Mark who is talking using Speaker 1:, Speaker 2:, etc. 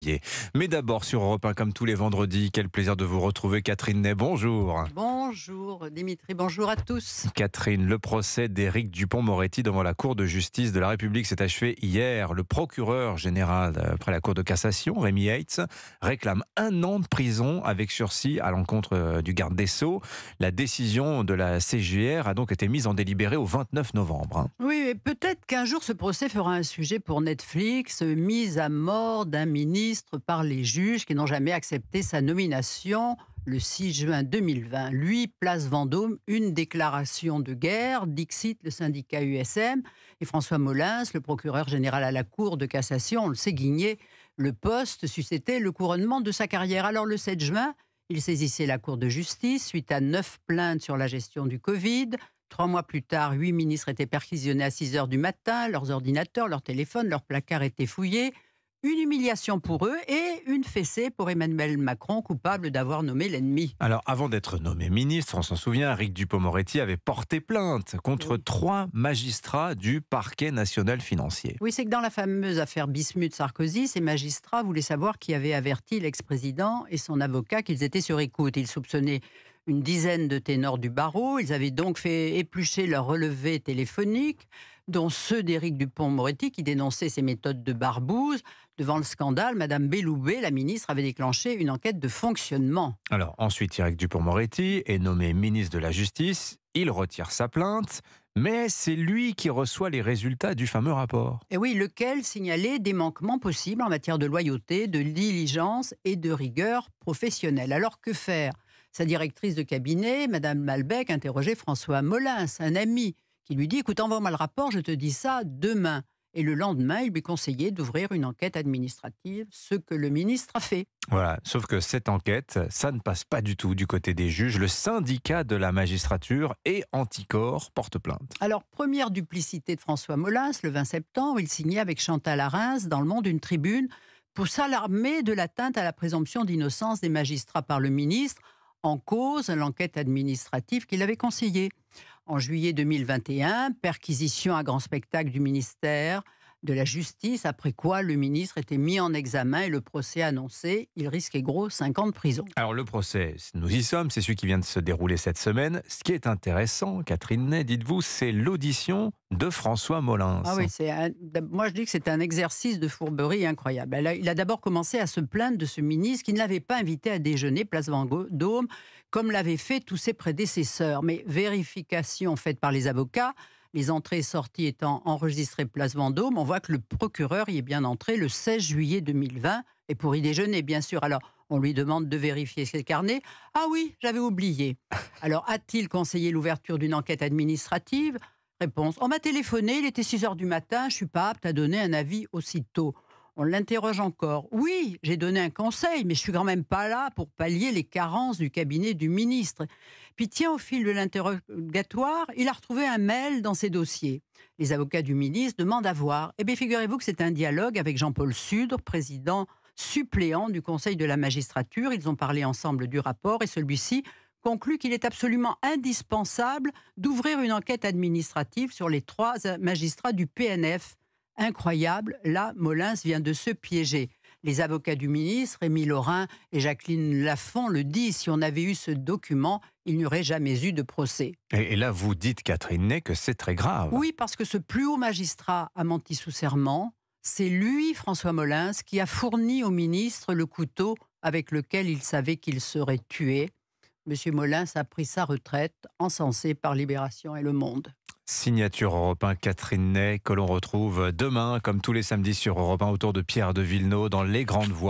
Speaker 1: février. Mais d'abord sur Europe 1, comme tous les vendredis, quel plaisir de vous retrouver Catherine Ney, bonjour.
Speaker 2: Bonjour Dimitri, bonjour à tous.
Speaker 1: Catherine, le procès d'Éric Dupond-Moretti devant la Cour de justice de la République s'est achevé hier. Le procureur général après la Cour de cassation, Rémi Heitz, réclame 1 an de prison avec sursis à l'encontre du garde des Sceaux. La décision de la CJR a donc été mise en délibéré au 29 novembre.
Speaker 2: Oui, mais peut-être qu'un jour ce procès fera un sujet pour Netflix, mise à mort d'un ministre par les juges qui n'ont jamais accepté sa nomination le 6 juin 2020. Lui, place Vendôme, une déclaration de guerre, dixit le syndicat USM, et François Molins, le procureur général à la Cour de cassation, on le sait, guignait le poste, suscitait le couronnement de sa carrière. Alors le 7 juin, il saisissait la Cour de justice suite à 9 plaintes sur la gestion du Covid. 3 mois plus tard, 8 ministres étaient perquisitionnés à 6 heures du matin, leurs ordinateurs, leurs téléphones, leurs placards étaient fouillés. Une humiliation pour eux et une fessée pour Emmanuel Macron, coupable d'avoir nommé l'ennemi.
Speaker 1: Alors, avant d'être nommé ministre, on s'en souvient, Éric Dupond-Moretti avait porté plainte contre 3 magistrats du parquet national financier.
Speaker 2: Oui, c'est que dans la fameuse affaire Bismuth-Sarkozy, ces magistrats voulaient savoir qui avait averti l'ex-président et son avocat qu'ils étaient sur écoute. Ils soupçonnaient une dizaine de ténors du barreau. Ils avaient donc fait éplucher leurs relevés téléphoniques, dont ceux d'Éric Dupond-Moretti qui dénonçait ses méthodes de barbouze. Devant le scandale, Madame Belloubet, la ministre, avait déclenché une enquête de fonctionnement.
Speaker 1: Alors ensuite, Éric Dupond-Moretti est nommé ministre de la Justice. Il retire sa plainte, mais c'est lui qui reçoit les résultats du fameux rapport.
Speaker 2: Et oui, lequel signalait des manquements possibles en matière de loyauté, de diligence et de rigueur professionnelle. Alors que faire ? Sa directrice de cabinet, Madame Malbec, interrogeait François Molins, un ami, qui lui dit « Écoute, envoie-moi le rapport, je te dis ça demain ». Et le lendemain, il lui conseillait d'ouvrir une enquête administrative, ce que le ministre a fait.
Speaker 1: Voilà, sauf que cette enquête, ça ne passe pas du tout du côté des juges. Le syndicat de la magistrature et Anticor porte plainte.
Speaker 2: Alors, première duplicité de François Molins, le 20 septembre, il signait avec Chantal Arens dans Le Monde une tribune pour s'alarmer de l'atteinte à la présomption d'innocence des magistrats par le ministre, en cause l'enquête administrative qu'il avait conseillée. En juillet 2021, perquisition à grand spectacle du ministère de la Justice, après quoi le ministre était mis en examen et le procès annoncé. Il risquait gros 5 ans de prison.
Speaker 1: Alors le procès, nous y sommes, c'est celui qui vient de se dérouler cette semaine. Ce qui est intéressant, Catherine Ney, dites-vous, c'est l'audition de François Molins.
Speaker 2: Ah oui, moi je dis que c'est un exercice de fourberie incroyable. Il a d'abord commencé à se plaindre de ce ministre qui ne l'avait pas invité à déjeuner place Vendôme, comme l'avaient fait tous ses prédécesseurs. Mais vérification faite par les avocats, les entrées et sorties étant enregistrées place Vendôme, on voit que le procureur y est bien entré le 16 juillet 2020, et pour y déjeuner, bien sûr. Alors, on lui demande de vérifier ses carnets. Ah oui, j'avais oublié. Alors, a-t-il conseillé l'ouverture d'une enquête administrative ? Réponse. On m'a téléphoné, il était 6 heures du matin, je ne suis pas apte à donner un avis aussitôt. On l'interroge encore. Oui, j'ai donné un conseil, mais je ne suis quand même pas là pour pallier les carences du cabinet du ministre. Puis tiens, au fil de l'interrogatoire, il a retrouvé un mail dans ses dossiers. Les avocats du ministre demandent à voir. Eh bien, figurez-vous que c'est un dialogue avec Jean-Paul Sudre, président suppléant du Conseil de la magistrature. Ils ont parlé ensemble du rapport et celui-ci conclut qu'il est absolument indispensable d'ouvrir une enquête administrative sur les 3 magistrats du PNF. Incroyable, là, Molins vient de se piéger. Les avocats du ministre, Rémi Laurin et Jacqueline Lafont, le disent, si on avait eu ce document, il n'y aurait jamais eu de procès.
Speaker 1: Et là, vous dites, Catherine Ney, que c'est très grave.
Speaker 2: Oui, parce que ce plus haut magistrat a menti sous serment. C'est lui, François Molins, qui a fourni au ministre le couteau avec lequel il savait qu'il serait tué. Monsieur Molins a pris sa retraite, encensé par Libération et Le Monde.
Speaker 1: Signature Europe 1, Catherine Ney, que l'on retrouve demain, comme tous les samedis sur Europe 1, autour de Pierre de Villeneuve, dans Les Grandes Voix.